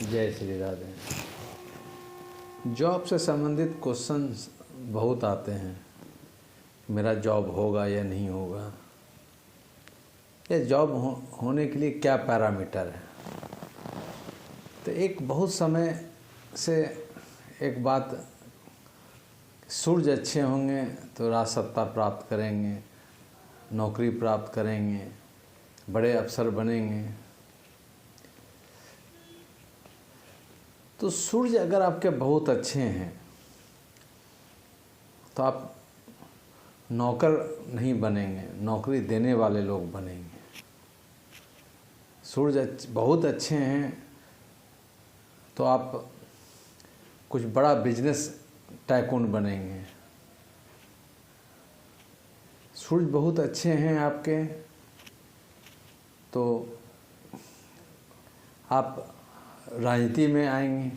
जय श्री राधे। जॉब से संबंधित क्वेश्चंस बहुत आते हैं। मेरा जॉब होगा या नहीं होगा, या जॉब होने के लिए क्या पैरामीटर है। तो एक बहुत समय से एक बात, सूर्य अच्छे होंगे तो राज सत्ता प्राप्त करेंगे, नौकरी प्राप्त करेंगे, बड़े अफसर बनेंगे। तो सूर्य अगर आपके बहुत अच्छे हैं तो आप नौकर नहीं बनेंगे, नौकरी देने वाले लोग बनेंगे। सूर्य बहुत अच्छे हैं तो आप कुछ बड़ा बिजनेस टाइकून बनेंगे। सूर्य बहुत अच्छे हैं आपके तो आप राजनीति में आएंगे।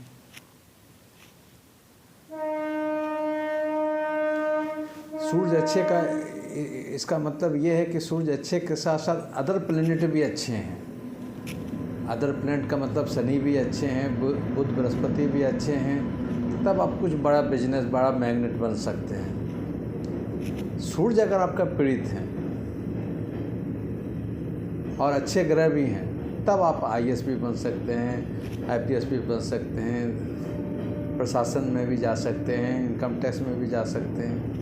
सूर्य अच्छे का इसका मतलब ये है कि सूर्य अच्छे के साथ साथ अदर प्लैनेट भी अच्छे हैं। अदर प्लैनेट का मतलब शनि भी अच्छे हैं, बुध बृहस्पति भी अच्छे हैं, तब आप कुछ बड़ा बिजनेस, बड़ा मैग्नेट बन सकते हैं। सूर्य अगर आपका पीड़ित है और अच्छे ग्रह भी हैं, तब आप आईएएस भी बन सकते हैं, आईपीएस भी बन सकते हैं, प्रशासन में भी जा सकते हैं, इनकम टैक्स में भी जा सकते हैं।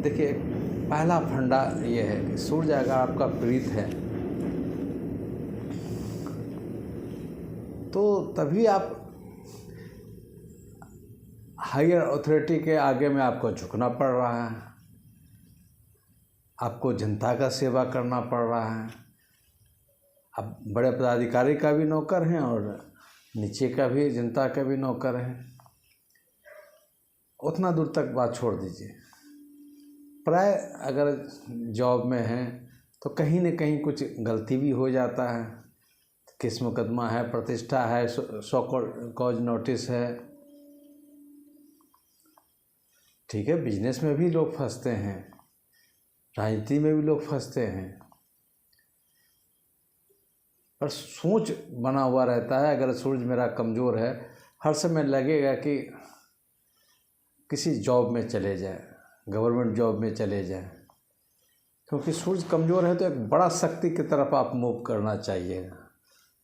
देखिए, पहला फंडा ये है कि सूर्य अगर आपका पीड़ित है तो तभी आप हायर अथॉरिटी के आगे में आपको झुकना पड़ रहा है, आपको जनता का सेवा करना पड़ रहा है। आप बड़े पदाधिकारी का भी नौकर हैं और नीचे का भी, जनता का भी नौकर हैं। उतना दूर तक बात छोड़ दीजिए। प्राय अगर जॉब में हैं तो कहीं न कहीं कुछ गलती भी हो जाता है। केस मुकदमा है, प्रतिष्ठा है, सो कॉज नोटिस है। ठीक है, बिजनेस में भी लोग फंसते हैं, राजनीति में भी लोग फंसते हैं, पर सोच बना हुआ रहता है। अगर सूर्य मेरा कमज़ोर है, हर समय लगेगा कि किसी जॉब में चले जाए, गवर्नमेंट जॉब में चले जाएं, क्योंकि सूर्य कमज़ोर है तो एक बड़ा शक्ति की तरफ आप मूव करना चाहिएगा,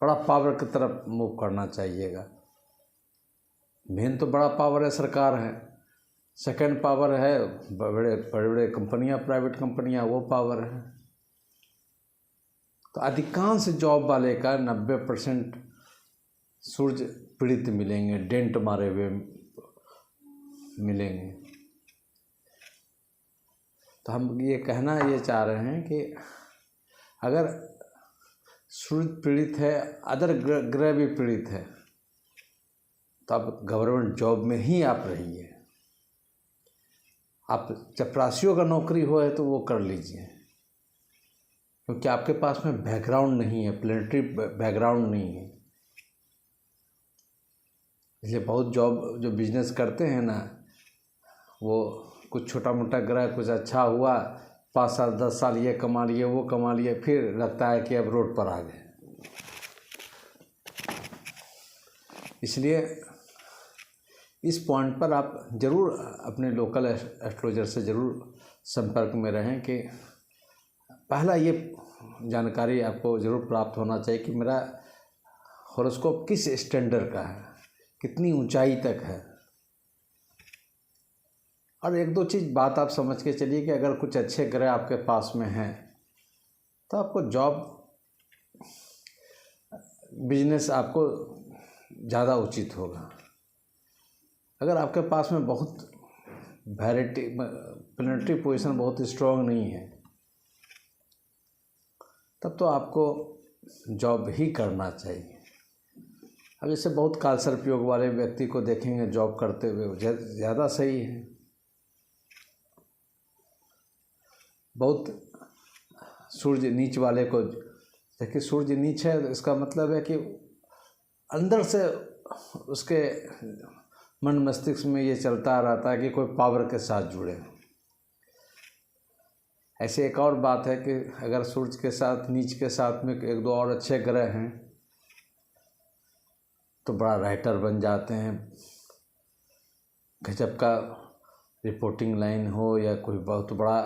बड़ा पावर की तरफ मूव करना चाहिएगा। मेन तो बड़ा पावर है, सरकार है। सेकंड पावर है बड़े बड़े कंपनियां, प्राइवेट कंपनियां, वो पावर है। तो अधिकांश जॉब वाले का 90% सूर्य पीड़ित मिलेंगे, डेंट मारे हुए मिलेंगे। तो हम ये कहना ये चाह रहे हैं कि अगर सूर्य पीड़ित है, अदर ग्रह भी पीड़ित है, तो आप गवर्नमेंट जॉब में ही आप रहिए। आप चपरासियों का नौकरी हो है तो वो कर लीजिए, क्योंकि आपके पास में बैकग्राउंड नहीं है, प्लेनेटरी बैकग्राउंड नहीं है। इसलिए बहुत जॉब जो बिजनेस करते हैं ना, वो कुछ छोटा मोटा ग्रह कुछ अच्छा हुआ, 5 साल 10 साल ये कमा लिए, वो कमा लिए, फिर लगता है कि अब रोड पर आ गए। इसलिए इस पॉइंट पर आप ज़रूर अपने लोकल एस्ट्रोलॉजर से ज़रूर संपर्क में रहें कि पहला ये जानकारी आपको ज़रूर प्राप्त होना चाहिए कि मेरा हॉरोस्कोप किस स्टैंडर्ड का है, कितनी ऊंचाई तक है। और एक दो चीज़ बात आप समझ के चलिए कि अगर कुछ अच्छे ग्रह आपके पास में हैं तो आपको जॉब, बिजनेस आपको ज़्यादा उचित होगा। अगर आपके पास में बहुत वैरायटी, प्लैनेटरी पोजीशन बहुत स्ट्रॉन्ग नहीं है, तब तो आपको जॉब ही करना चाहिए। अब जैसे बहुत काल सर्प योग वाले व्यक्ति को देखेंगे जॉब करते हुए, ज़्यादा सही है। बहुत सूर्य नीच वाले को देखिए, सूर्य नीच है, इसका मतलब है कि अंदर से उसके मन मस्तिष्क में ये चलता रहता है कि कोई पावर के साथ जुड़े। ऐसे एक और बात है कि अगर सूर्य के साथ, नीच के साथ में एक दो और अच्छे ग्रह हैं तो बड़ा राइटर बन जाते हैं, गजब का रिपोर्टिंग लाइन हो या कोई बहुत बड़ा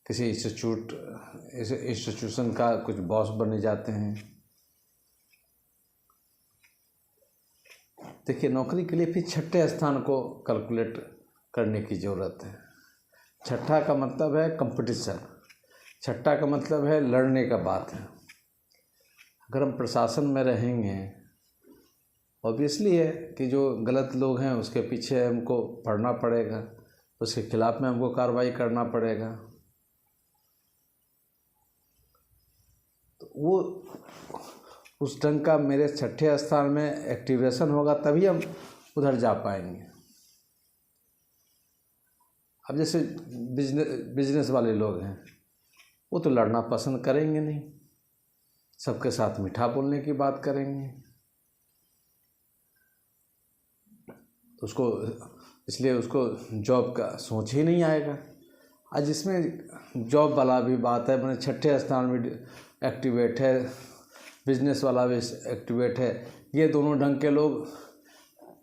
किसी इंस्टीट्यूशन का कुछ बॉस बन जाते हैं। देखिए, नौकरी के लिए फिर छठे स्थान को कैलकुलेट करने की ज़रूरत है। छठा का मतलब है कंपटीशन, छठा का मतलब है लड़ने का बात है। अगर हम प्रशासन में रहेंगे, ऑब्वियसली है कि जो गलत लोग हैं उसके पीछे हमको पड़ना पड़ेगा, उसके खिलाफ में हमको कार्रवाई करना पड़ेगा। तो वो उस ढंग का मेरे छठे स्थान में एक्टिवेशन होगा, तभी हम उधर जा पाएंगे। अब जैसे बिजनेस वाले लोग हैं, वो तो लड़ना पसंद करेंगे नहीं, सबके साथ मीठा बोलने की बात करेंगे। इसलिए उसको जॉब का सोच ही नहीं आएगा। आज इसमें जॉब वाला भी बात है, मैंने छठे स्थान में एक्टिवेट है, बिजनेस वाला भी एक्टिवेट है। ये दोनों ढंग के लोग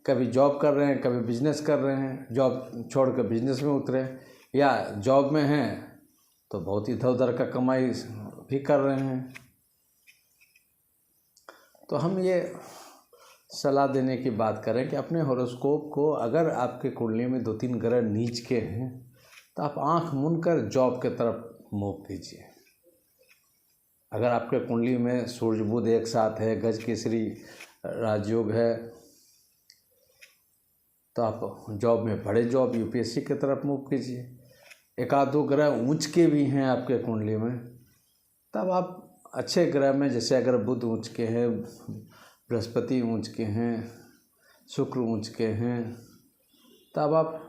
कभी जॉब कर रहे हैं, कभी बिजनेस कर रहे हैं, जॉब छोड़ कर बिजनेस में उतरे, या जॉब में हैं तो बहुत इधर उधर का कमाई भी कर रहे हैं। तो हम ये सलाह देने की बात करें कि अपने हॉरोस्कोप को, अगर आपके कुंडली में 2-3 ग्रह नीच के हैं तो आप आंख मूंद कर जॉब के तरफ मूव कीजिए। अगर आपके कुंडली में सूर्य बुध एक साथ है, गज केसरी राजयोग है, तो आप जॉब में बड़े जॉब यूपीएससी की तरफ मूव कीजिए। एक आध दो ग्रह ऊंच के भी हैं आपके कुंडली में, तब आप अच्छे ग्रह में, जैसे अगर बुध ऊंच के हैं, बृहस्पति ऊंच के हैं, शुक्र ऊंच के हैं, तब आप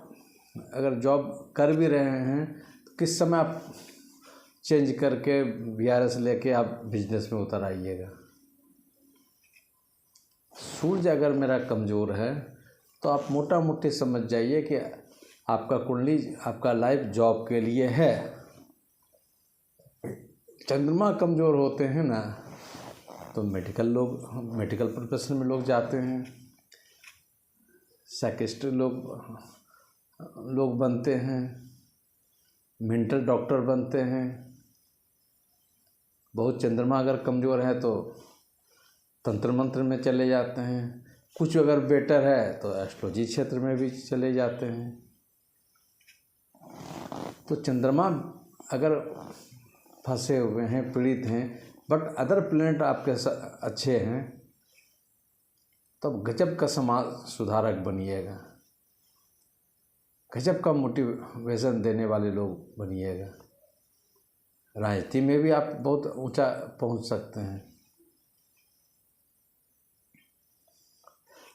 अगर जॉब कर भी रहे हैं तो किस समय आप चेंज करके बीआरएस लेके आप बिजनेस में उतर आइएगा। सूर्य अगर मेरा कमज़ोर है तो आप मोटा मोटी समझ जाइए कि आपका कुंडली, आपका लाइफ जॉब के लिए है। चंद्रमा कमज़ोर होते हैं ना, तो मेडिकल प्रोफेशन में लोग जाते हैं, साइकिस्ट लोग बनते हैं, मेंटल डॉक्टर बनते हैं। बहुत चंद्रमा अगर कमज़ोर है तो तंत्र मंत्र में चले जाते हैं, कुछ अगर बेटर है तो एस्ट्रोलॉजी क्षेत्र में भी चले जाते हैं। तो चंद्रमा अगर फंसे हुए हैं, पीड़ित हैं, बट अदर प्लैनेट आपके अच्छे हैं, तब गजब का समाज सुधारक बनिएगा, गजब का मोटिवेशन देने वाले लोग बनिएगा। राजनीति में भी आप बहुत ऊंचा पहुंच सकते हैं।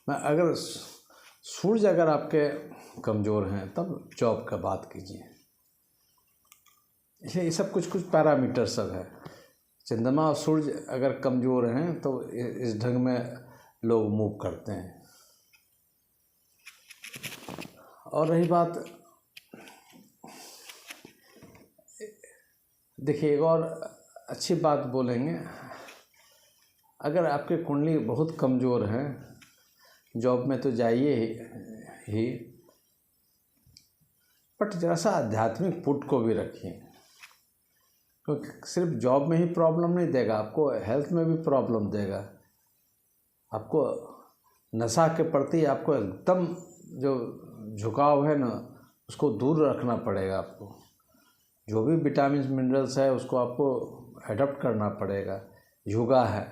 मैं अगर सूर्य अगर आपके कमज़ोर हैं तब जॉब का बात कीजिए। ये सब कुछ पैरामीटर सब है। चंद्रमा और सूर्य अगर कमज़ोर हैं तो इस ढंग में लोग मूव करते हैं। और रही बात, देखिए एक और अच्छी बात बोलेंगे, अगर आपके कुंडली बहुत कमज़ोर है, जॉब में तो जाइए ही, बट जरा सा आध्यात्मिक पुट को भी रखिए, क्योंकि सिर्फ जॉब में ही प्रॉब्लम नहीं देगा, आपको हेल्थ में भी प्रॉब्लम देगा। आपको नशा के प्रति आपको एकदम जो झुकाव है ना, उसको दूर रखना पड़ेगा। आपको जो भी विटामिन मिनरल्स है उसको आपको एडॉप्ट करना पड़ेगा। योगा है,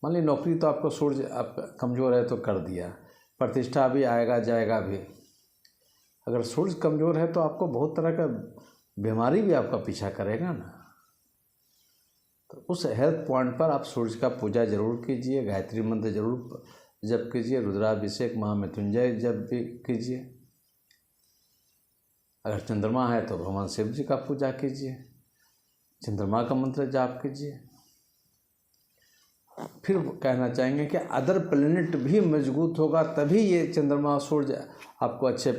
मान ली नौकरी तो आपको सूर्य आपका कमज़ोर है तो कर दिया, प्रतिष्ठा भी आएगा जाएगा भी। अगर सूर्य कमज़ोर है तो आपको बहुत तरह का बीमारी भी आपका पीछा करेगा ना। तो उस हेल्थ पॉइंट पर आप सूर्य का पूजा जरूर कीजिए, गायत्री मंत्र जरूर जप कीजिए, रुद्राभिषेक महामृत्युंजय जप भी कीजिए। अगर चंद्रमा है तो भगवान शिव जी का पूजा कीजिए, चंद्रमा का मंत्र जाप कीजिए। फिर कहना चाहेंगे कि अदर प्लेनेट भी मजबूत होगा तभी ये चंद्रमा सूर्य आपको अच्छे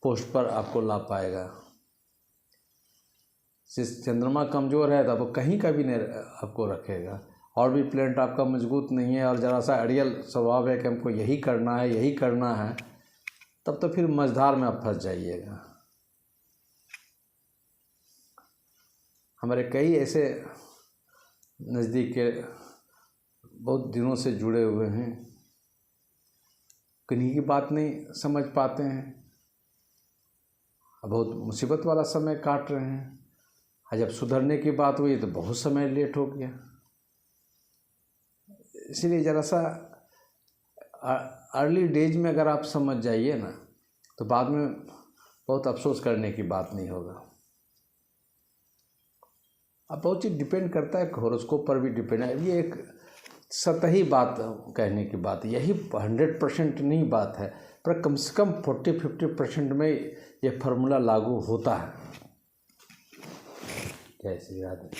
पोस्ट पर आपको ला पाएगा। चंद्रमा कमज़ोर है तब कहीं का भी नहीं आपको रखेगा। और भी प्लेनेट आपका मजबूत नहीं है और ज़रा सा अड़ियल स्वभाव है कि हमको यही करना है यही करना है, तब तो फिर मझधार में आप फंस जाइएगा। हमारे कई ऐसे नज़दीक के बहुत दिनों से जुड़े हुए हैं, किन्हीं की बात नहीं समझ पाते हैं, बहुत मुसीबत वाला समय काट रहे हैं। और जब सुधरने की बात हुई तो बहुत समय लेट हो गया। इसलिए ज़रा सा अर्ली डेज में अगर आप समझ जाइए ना तो बाद में बहुत अफसोस करने की बात नहीं होगा। अब बहुत चीज़ डिपेंड करता है, हॉरोस्कोप पर भी डिपेंड है। ये एक सतही बात कहने की बात है, यही 100% नहीं बात है, पर कम से कम 40-50% में ये फार्मूला लागू होता है। जय श्री राधे।